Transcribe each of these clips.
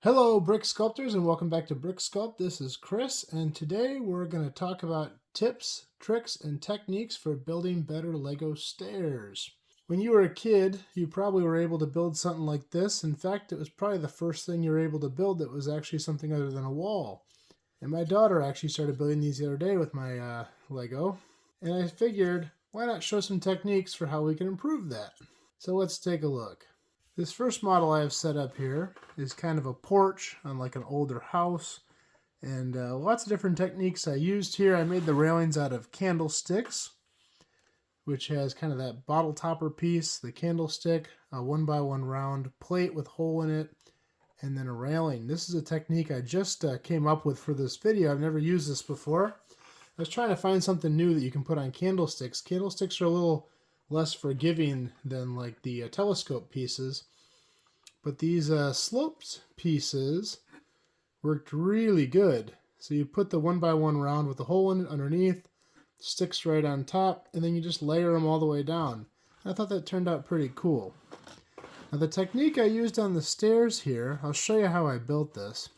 Hello, brick sculptors, and welcome back to Brick Sculpt. This is Chris, and today we're going to talk about tips, tricks, and techniques for building better Lego stairs. When you were a kid, you probably were able to build something like this. In fact, it was probably the first thing you were able to build that was actually something other than a wall. And my daughter actually started building these the other day with my Lego, and I figured, why not show some techniques for how we can improve that? So let's take a look. This first model I have set up here is kind of a porch on like an older house, and lots of different techniques I used here. I made the railings out of candlesticks, which has kind of that bottle topper piece, the candlestick, a 1x1 round plate with hole in it, and then a railing. This is a technique I just came up with for this video. I've never used this before. I was trying to find something new that you can put on candlesticks. Candlesticks are a little less forgiving than like the telescope pieces, but these sloped pieces worked really good. So you put the 1x1 round with a hole in it underneath, sticks right on top, and then you just layer them all the way down. I thought that turned out pretty cool. Now the technique I used on the stairs here, I'll show you how I built this.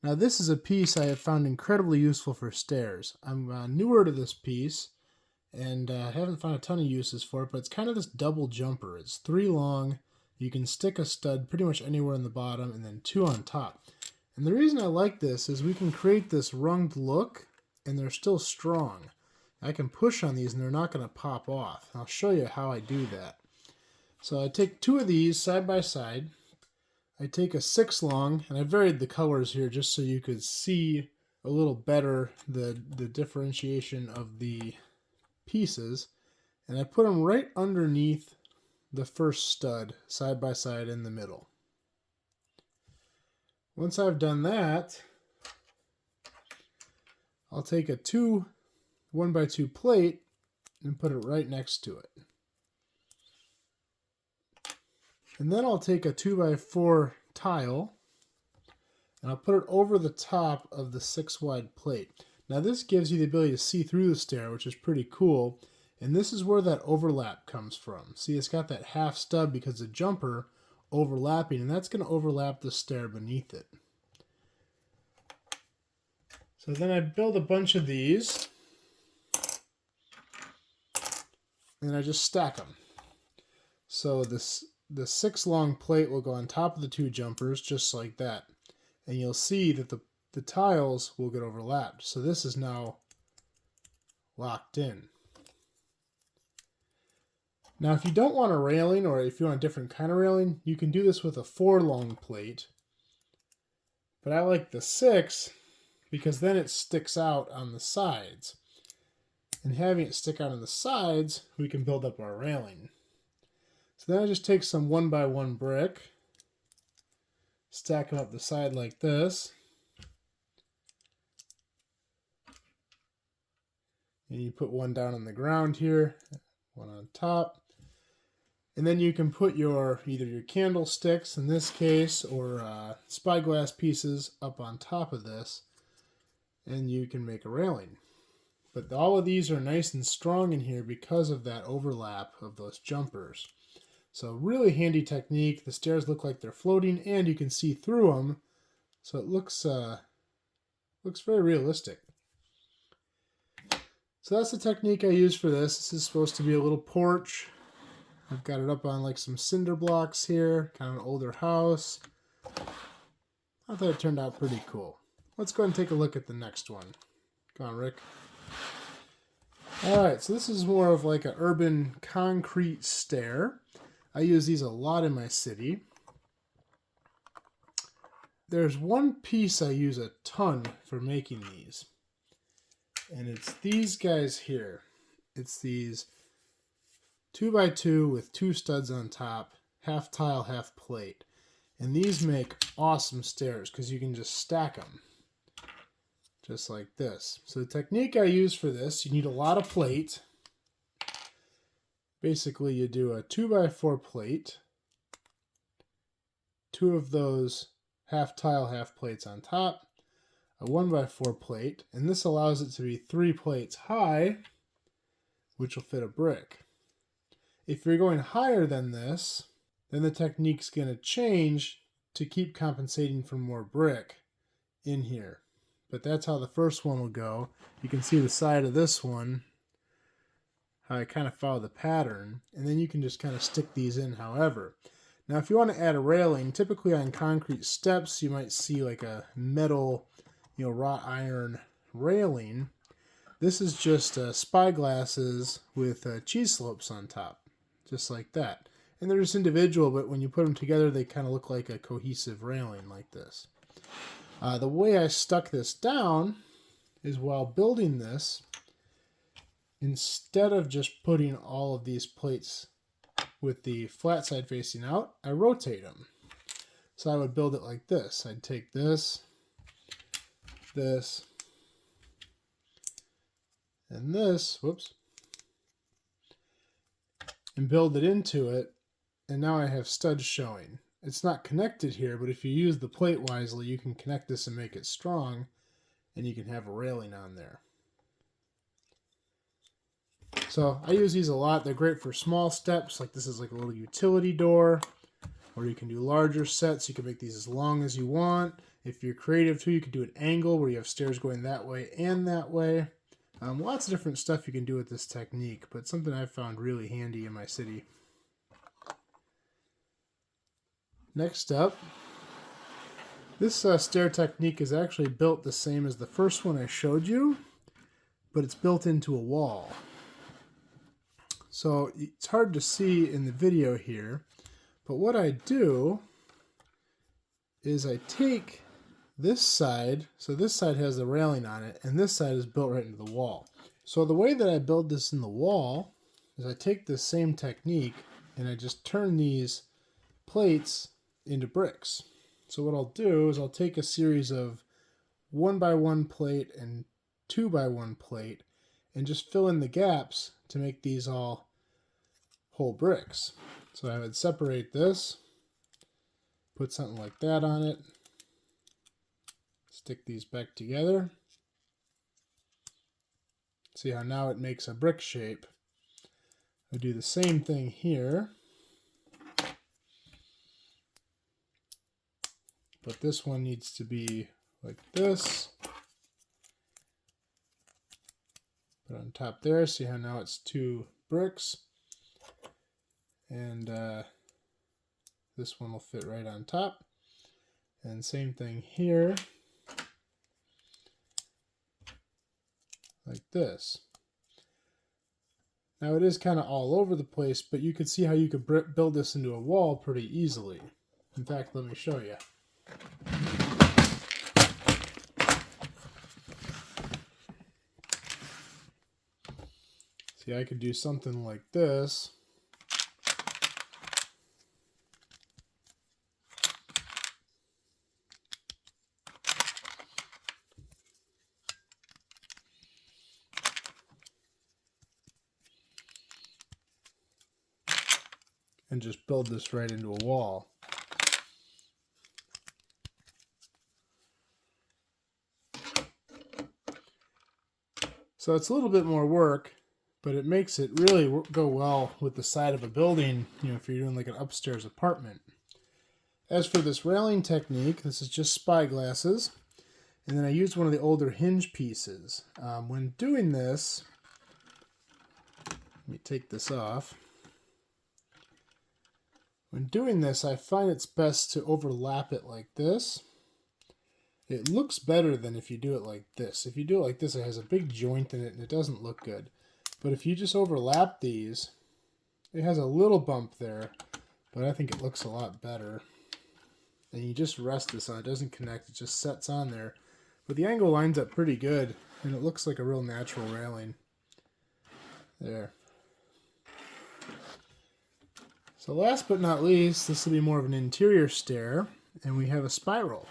Now this is a piece I have found incredibly useful for stairs. I'm newer to this piece, and haven't found a ton of uses for it, but it's kind of this double jumper. It's 3 long. You can stick a stud pretty much anywhere in the bottom, and then 2 on top. And the reason I like this is we can create this runged look, and they're still strong. I can push on these and they're not going to pop off. I'll show you how I do that. So I take 2 of these side by side. I take a 6 long, and I varied the colors here just so you could see a little better the differentiation of the pieces, and I put them right underneath the first stud side by side in the middle. Once I've done that, I'll take a 1x2 plate and put it right next to it. And then I'll take a 2x4 tile and I'll put it over the top of the 6 wide plate. Now this gives you the ability to see through the stair, which is pretty cool. And this is where that overlap comes from. See, it's got that half stub because the jumper overlapping, and that's going to overlap the stair beneath it. So then I build a bunch of these, and I just stack them. So the 6 long plate will go on top of the 2 jumpers, just like that. And you'll see that the tiles will get overlapped. So this is now locked in. Now if you don't want a railing, or if you want a different kind of railing, you can do this with a 4 long plate. But I like the 6 because then it sticks out on the sides. And having it stick out on the sides, we can build up our railing. So then I just take some 1x1 brick, stack them up the side like this. And you put one down on the ground here, one on top. And then you can put either your candlesticks in this case, or spyglass pieces up on top of this, and you can make a railing. But all of these are nice and strong in here because of that overlap of those jumpers. So really handy technique. The stairs look like they're floating, and you can see through them, so it looks very realistic. So that's the technique I use for this. This is supposed to be a little porch. I've got it up on like some cinder blocks here, kind of an older house. I thought it turned out pretty cool. Let's go ahead and take a look at the next one. Come on, Rick. Alright, so this is more of like an urban concrete stair. I use these a lot in my city. There's one piece I use a ton for making these, and it's these guys here. It's these 2x2 with 2 studs on top, half tile, half plate. And these make awesome stairs because you can just stack them just like this. So the technique I use for this, you need a lot of plate. Basically you do a 2x4 plate, 2 of those half tile, half plates on top, a 1x4 plate, and this allows it to be 3 plates high, which will fit a brick. If you're going higher than this, then the technique's going to change to keep compensating for more brick in here. But that's how the first one will go. You can see the side of this one, how I kind of follow the pattern, and then you can just kind of stick these in however. Now if you want to add a railing, typically on concrete steps you might see like a metal, wrought iron railing. This is just spyglasses with cheese slopes on top, just like that. And they're just individual, but when you put them together they kind of look like a cohesive railing like this. The way I stuck this down is while building this, instead of just putting all of these plates with the flat side facing out, I rotate them. So I would build it like this. I'd take this, this, and this, whoops, and build it into it, and now I have studs showing. It's not connected here, but if you use the plate wisely, you can connect this and make it strong, and you can have a railing on there. So I use these a lot. They're great for small steps, like this is like a little utility door, or you can do larger sets. You can make these as long as you want. If you're creative too, you can do an angle where you have stairs going that way and that way. Lots of different stuff you can do with this technique, but something I've found really handy in my city. Next up, this stair technique is actually built the same as the first one I showed you, but it's built into a wall. So it's hard to see in the video here, but what I do is I take this side, so this side has the railing on it, and this side is built right into the wall. So the way that I build this in the wall is I take this same technique and I just turn these plates into bricks. So what I'll do is I'll take a series of 1x1 plate and 2x1 plate and just fill in the gaps to make these all whole bricks. So I would separate this, put something like that on it, stick these back together. See how now it makes a brick shape. I do the same thing here, but this one needs to be like this. Put it on top there. See how now it's 2 bricks, and this one will fit right on top. And same thing here, like this. Now it is kind of all over the place, but you can see how you could build this into a wall pretty easily. In fact, let me show you. See, I could do something like this. And just build this right into a wall. So it's a little bit more work, but it makes it really go well with the side of a building, if you're doing like an upstairs apartment. As for this railing technique, this is just spyglasses, and then I used one of the older hinge pieces. When doing this, let me take this off. When doing this, I find it's best to overlap it like this. It looks better than if you do it like this. If you do it like this, it has a big joint in it and it doesn't look good. But if you just overlap these, it has a little bump there, but I think it looks a lot better. And you just rest this on, it doesn't connect, it just sets on there. But the angle lines up pretty good, and it looks like a real natural railing. There. So last but not least, this will be more of an interior stair, and we have a spiral.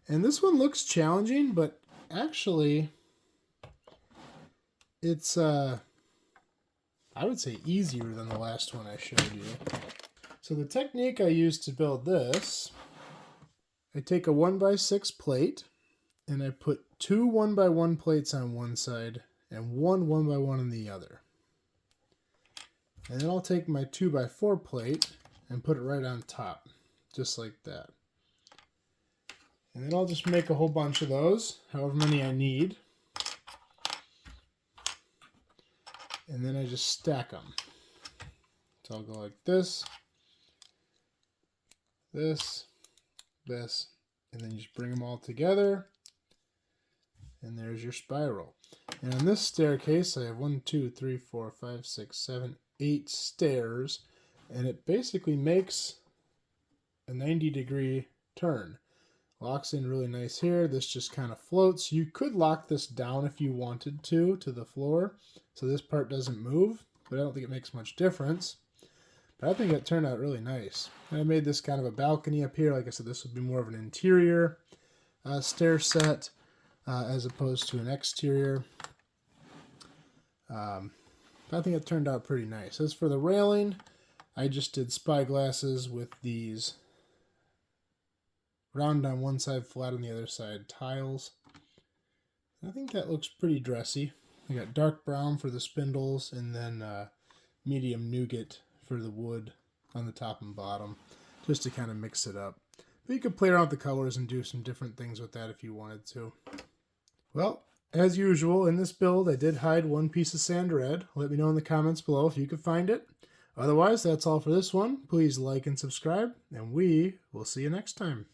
And this one looks challenging, but actually it's, I would say, easier than the last one I showed you. So the technique I use to build this, I take a 1x6 plate, and I put 2 1x1 plates on one side and 1 1x1 on the other. And then I'll take my 2x4 plate and put it right on top, just like that. And then I'll just make a whole bunch of those, however many I need. And then I just stack them. So I'll go like this, this, this, and then you just bring them all together. And there's your spiral. And on this staircase, I have 1, 2, 3, 4, 5, 6, 7, 8 stairs. And it basically makes a 90-degree turn. Locks in really nice here. This just kind of floats. You could lock this down if you wanted to the floor, so this part doesn't move, but I don't think it makes much difference. But I think it turned out really nice. And I made this kind of a balcony up here. Like I said, this would be more of an interior stair set as opposed to an exterior. I think it turned out pretty nice. As for the railing, I just did spyglasses with these round on one side, flat on the other side tiles. I think that looks pretty dressy. I got dark brown for the spindles and then medium nougat for the wood on the top and bottom, just to kind of mix it up. But you could play around with the colors and do some different things with that if you wanted to. Well, as usual, in this build, I did hide one piece of sand red. Let me know in the comments below if you could find it. Otherwise, that's all for this one. Please like and subscribe, and we will see you next time.